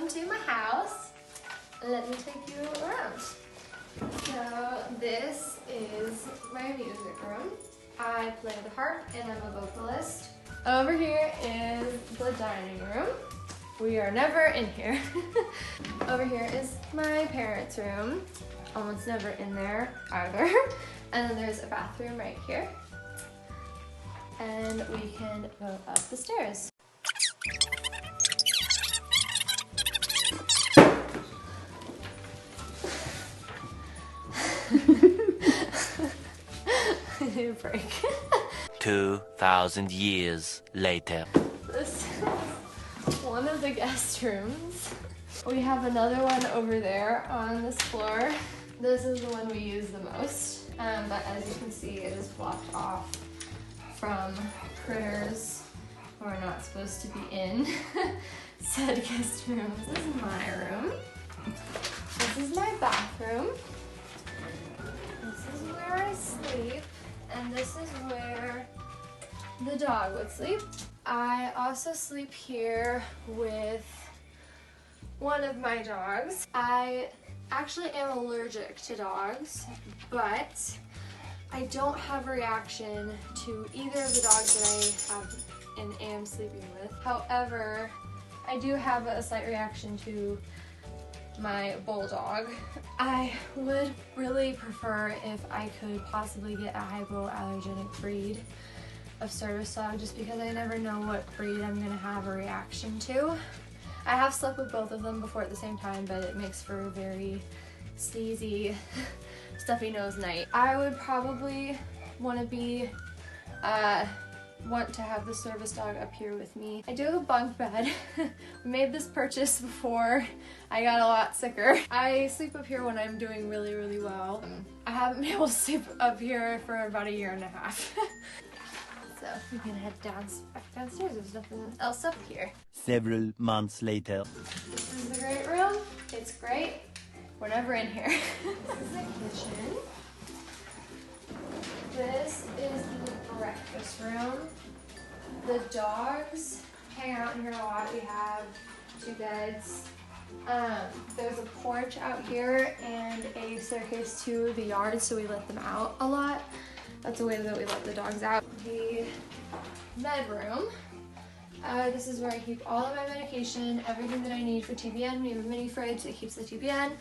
welcome to my house. Let me take you around. So this is my music room. I play the harp and I'm a vocalist. Over here is the dining room. We are never in here. Over here is my parents' room. Almost never in there either. And then there's a bathroom right here. And we can go up the stairs. Break. 2,000 years later. This is one of the guest rooms. We have another one over there on this floor. This is the one we use the most, but as you can see, it is blocked off from critters who are not supposed to be in said guest rooms. This is my room. This is my bathroom. This is where I sleep. And this is where the dog would sleep. I also sleep here with one of my dogs. I actually am allergic to dogs, but I don't have a reaction to either of the dogs that I have and am sleeping with. However, I do have a slight reaction to my bulldog. I would really prefer if I could possibly get a hypoallergenic breed of service dog, just because I never know what breed I'm gonna have a reaction to. I have slept with both of them before at the same time, but it makes for a very sneezy, stuffy nose night. I would probably want to have the service dog up here with me. I do have a bunk bed. We made this purchase before I got a lot sicker. I sleep up here when I'm doing really, really well. I haven't been able to sleep up here for about 1.5 years. So we can head back downstairs. There's nothing else up here. Several months later. This is the great room. It's great. We're never in here. This is the kitchen. This is the breakfast room. The dogs hang out in here a lot. We have 2 beds. There's a porch out here and a staircase to the yard, so we let them out a lot. That's the way that we let the dogs out. The med room. This is where I keep all of my medication, everything that I need for TBN. We have a mini fridge that keeps the TBN,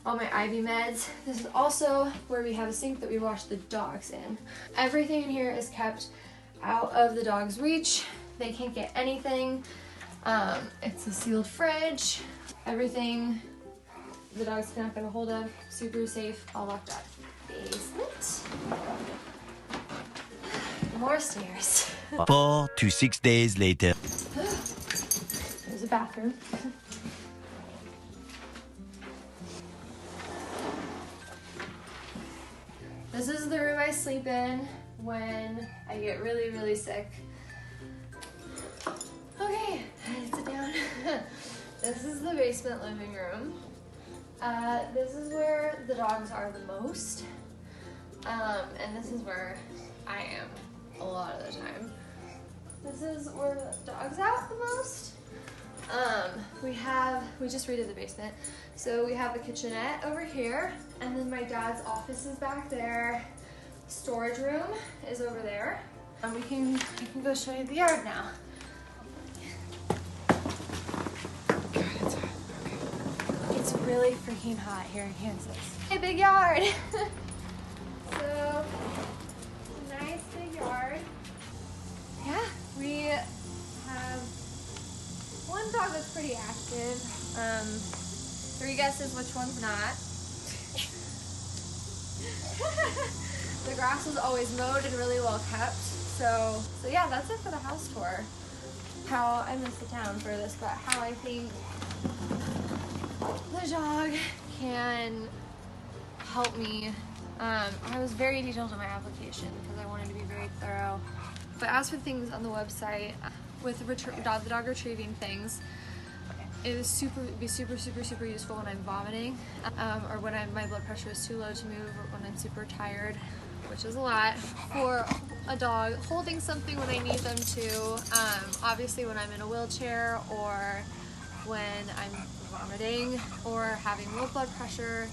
all my IV meds. This is also where we have a sink that we wash the dogs in. Everything in here is kept out of the dog's reach. They can't get anything. It's a sealed fridge. Everything the dogs cannot get a hold of. Super safe, all locked up. Basement. More stairs. 4 to 6 days later. There's a bathroom. This is the room I sleep in when I get really, really sick. Okay, sit down. This is the basement living room. This is where the dogs are the most. And this is where I am a lot of the time. This is where the dog's out the most. We just redid the basement. So we have a kitchenette over here, and then my dad's office is back there. Storage room is over there. And I can go show you the yard now. It's really freaking hot here in Kansas. Hey, big yard. So, nice big yard. Yeah, we have one dog that's pretty active. 3 guesses which one's not. The grass was always mowed and really well kept. So yeah, that's it for the house tour. How I miss the town for this, but how I think the dog can help me. I was very detailed in my application because I wanted to be very thorough. But as for things on the website, with the dog retrieving things, it would be super useful when I'm vomiting, or when my blood pressure is too low to move, or when I'm super tired, which is a lot. For a dog holding something when I need them to, obviously when I'm in a wheelchair or when I'm vomiting or having low blood pressure,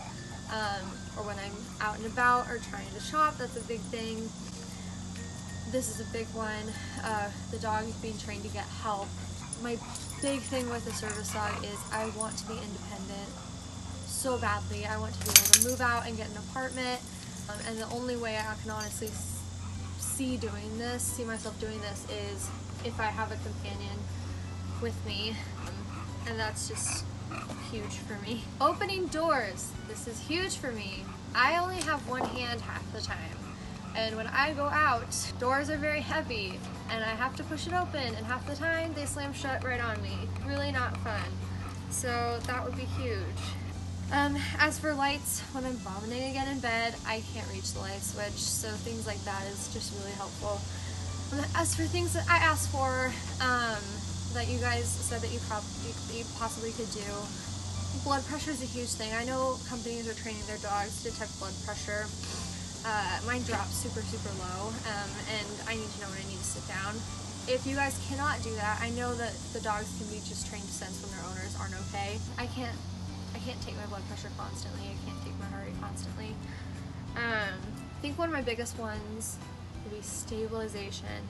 or when I'm out and about or trying to shop. That's a big thing. This is a big one. The dog being trained to get help. My big thing with a service dog is I want to be independent so badly. I want to be able to move out and get an apartment, and the only way I can honestly see myself doing this is if I have a companion with me, and that's just huge for me. Opening doors, this is huge for me. I only have one hand half the time, and when I go out, doors are very heavy and I have to push it open, and half the time they slam shut right on me. Really not fun. So that would be huge. As for lights, when I'm vomiting again in bed, I can't reach the light switch, so things like that is just really helpful. As for things that I asked for, that you guys said that you possibly could do, blood pressure is a huge thing. I know companies are training their dogs to detect blood pressure. Mine drops super low, and I need to know when I need to sit down. If you guys cannot do that, I know that the dogs can be just trained to sense when their owners aren't okay. I can't take my blood pressure constantly. I can't take my heart rate constantly. I think one of my biggest ones would be stabilization.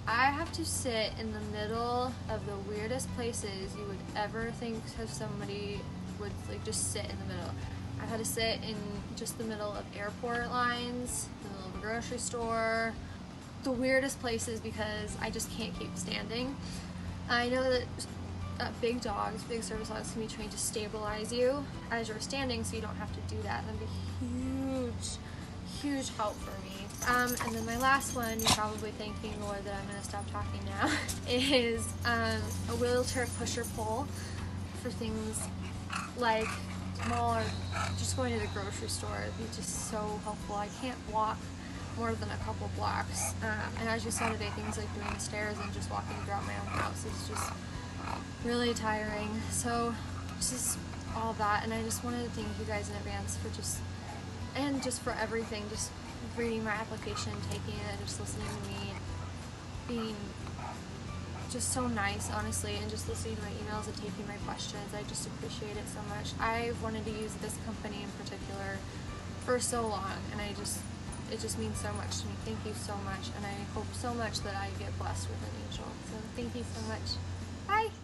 I have to sit in the middle of the weirdest places you would ever think of somebody would like just sit in the middle. I've had to sit in just the middle of airport lines, the middle of a grocery store, the weirdest places because I just can't keep standing. I know that big service dogs can be trained to stabilize you as you're standing so you don't have to do that. That'd be huge help for me. And then my last one, you're probably thinking, Lord, that I'm going to stop talking now, is a wheelchair pusher pull for things like smaller, just going to the grocery store. It'd be just so helpful. I can't walk more than a couple blocks. And as you saw today, things like doing the stairs and just walking throughout my own house is just really tiring. So just all that, and I just wanted to thank you guys in advance for just for everything, just reading my application, taking it, just listening to me, being just so nice, honestly, and just listening to my emails and taking my questions. I just appreciate it so much. I've wanted to use this company in particular for so long, and it just means so much to me. Thank you so much, and I hope so much that I get blessed with an angel. So thank you so much. Bye!